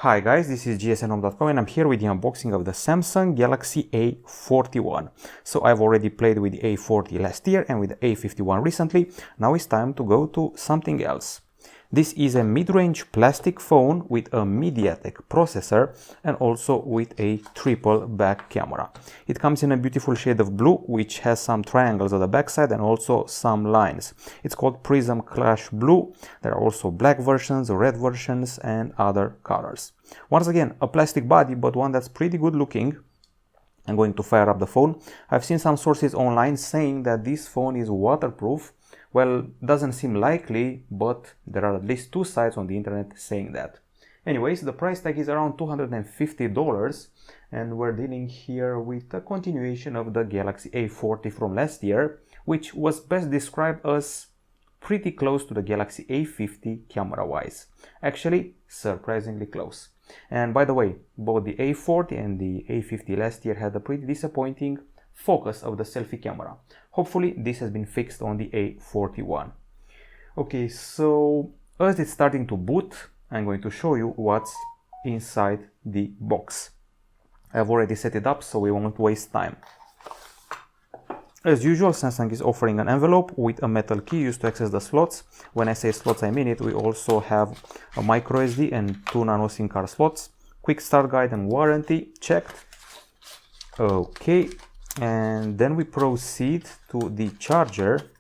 Hi guys, this is gsnhome.com and I'm here with the unboxing of the Samsung Galaxy A41. So I've already played with the A40 last year and with the A51 recently. Now it's time to go to something else. This is a mid-range plastic phone with a MediaTek processor and also with a triple back camera. It comes in a beautiful shade of blue, which has some triangles on the backside and also some lines. It's called Prism Clash Blue. There are also black versions, red versions and other colors. Once again, a plastic body, but one that's pretty good looking. I'm going to fire up the phone. I've seen some sources online saying that this phone is waterproof. Well, doesn't seem likely, but there are at least two sites on the internet saying that. Anyways, the price tag is around $250 and we're dealing here with a continuation of the Galaxy A40 from last year, which was best described as pretty close to the Galaxy A50 camera-wise. Actually, surprisingly close. And by the way, both the A40 and the A50 last year had a pretty disappointing focus of the selfie camera. Hopefully this has been fixed on the A41. Okay, so as it's starting to boot, I'm going to show you what's inside the box. I've already set it up, so we won't waste time. As usual, Samsung is offering an envelope with a metal key used to access the slots. When I say slots, I mean it. We also have a micro SD and two nano SIM card slots. Quick start guide and warranty checked. Okay. And then we proceed to the charger,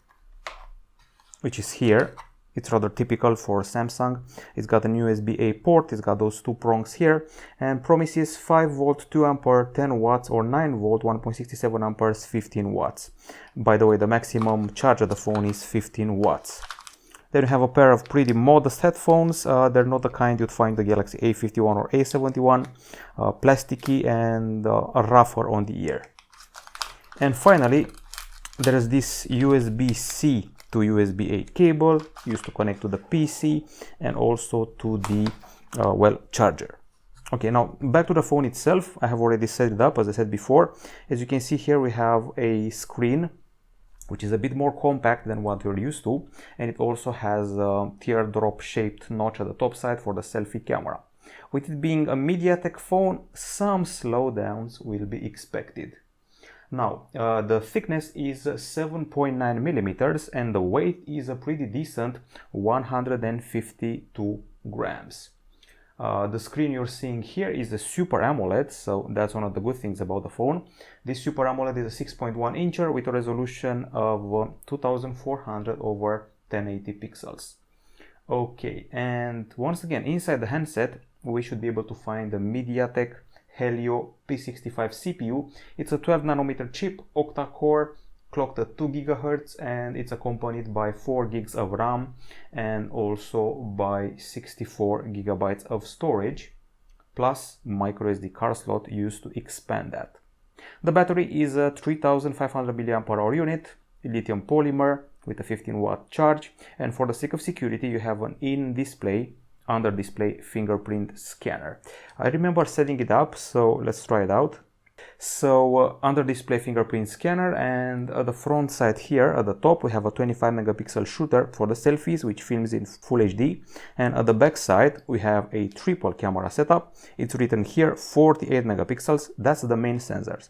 which is here. It's rather typical for Samsung. It's got an USB-A port, it's got those two prongs here, and promises 5 volt 2 ampere 10 watts or 9 volt 1.67 amperes 15 watts. By the way, the maximum charge of the phone is 15 watts. Then you have a pair of pretty modest headphones. They're not the kind you'd find the Galaxy A51 or A71, plasticky and a rougher on the ear. And finally, there is this USB-C to USB-A cable used to connect to the PC and also to the charger. Okay, now back to the phone itself. I have already set it up, as I said before. As you can see here, we have a screen which is a bit more compact than what we're used to, and it also has a teardrop-shaped notch at the top side for the selfie camera. With it being a MediaTek phone, some slowdowns will be expected. Now, the thickness is 7.9 millimeters and the weight is a pretty decent 152 grams. The screen you're seeing here is the Super AMOLED, so that's one of the good things about the phone. This Super AMOLED is a 6.1 incher with a resolution of 2400 over 1080 pixels. Okay, and once again, inside the handset, we should be able to find the MediaTek Helio P65 CPU. It's a 12 nanometer chip, octa-core, clocked at 2 GHz, and it's accompanied by 4 gigs of RAM and also by 64 gigabytes of storage, plus micro SD card slot used to expand that. The battery is a 3500 mAh unit, lithium polymer with a 15-watt charge, and for the sake of security, you have an in-display under display fingerprint scanner. I remember setting it up, so let's try it out. So under display fingerprint scanner, and at the front side here at the top we have a 25 megapixel shooter for the selfies, which films in full HD, and at the back side we have a triple camera setup. It's written here 48 megapixels. That's the main sensors.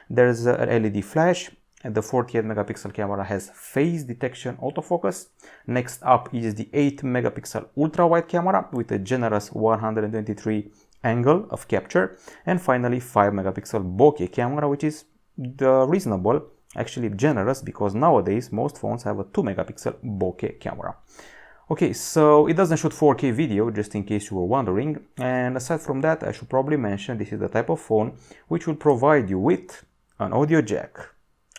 There's an LED flash, and the 48 megapixel camera has phase detection autofocus. Next up is the 8 megapixel ultra wide camera with a generous 123 angle of capture, and finally 5 megapixel bokeh camera, which is reasonable, actually generous, because nowadays most phones have a 2 megapixel bokeh camera. Okay, so it doesn't shoot 4K video, just in case you were wondering, and aside from that, I should probably mention this is the type of phone which will provide you with an audio jack,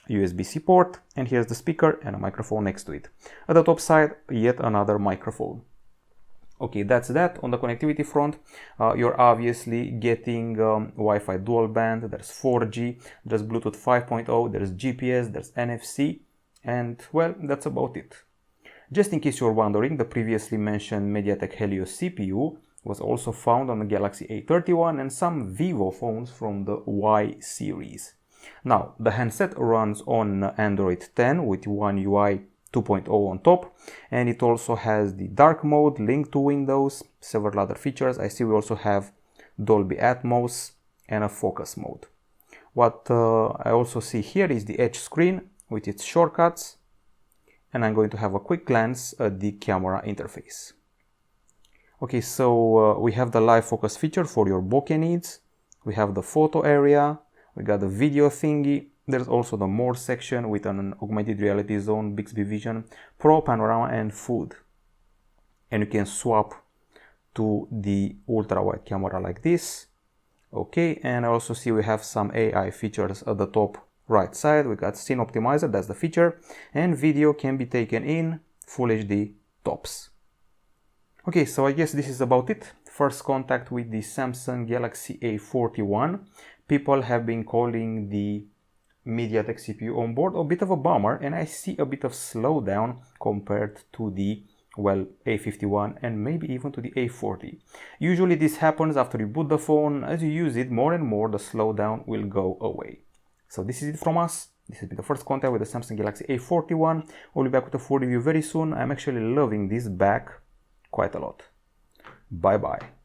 USB-C port, and here's the speaker and a microphone next to it. At the top side, yet another microphone. Okay, that's that. On the connectivity front, you're obviously getting Wi-Fi dual band, there's 4G, there's Bluetooth 5.0, there's GPS, there's NFC, and well, that's about it. Just in case you're wondering, the previously mentioned MediaTek Helio CPU was also found on the Galaxy A31 and some Vivo phones from the Y series. Now, the handset runs on Android 10 with One UI 2.0 on top, and it also has the dark mode linked to Windows, several other features. I see we also have Dolby Atmos, and a focus mode. What I also see here is the edge screen with its shortcuts, and I'm going to have a quick glance at the camera interface. Okay, so we have the live focus feature for your bokeh needs. We have the photo area, we got the video thingy. There's also the more section with an augmented reality zone, Bixby Vision, Pro, Panorama, and Food. And you can swap to the ultra wide camera like this. Okay, and I also see we have some AI features at the top right side. We got Scene Optimizer, that's the feature, and video can be taken in Full HD tops. Okay, so I guess this is about it. First contact with the Samsung Galaxy A41. People have been calling the MediaTek CPU on board a bit of a bummer, and I see a bit of slowdown compared to the, well, A51 and maybe even to the A40. Usually this happens after you boot the phone. As you use it more and more, the slowdown will go away. So this is it from us. This has been the first contact with the Samsung Galaxy A41. We'll be back with a full review very soon. I'm actually loving this back quite a lot. Bye bye.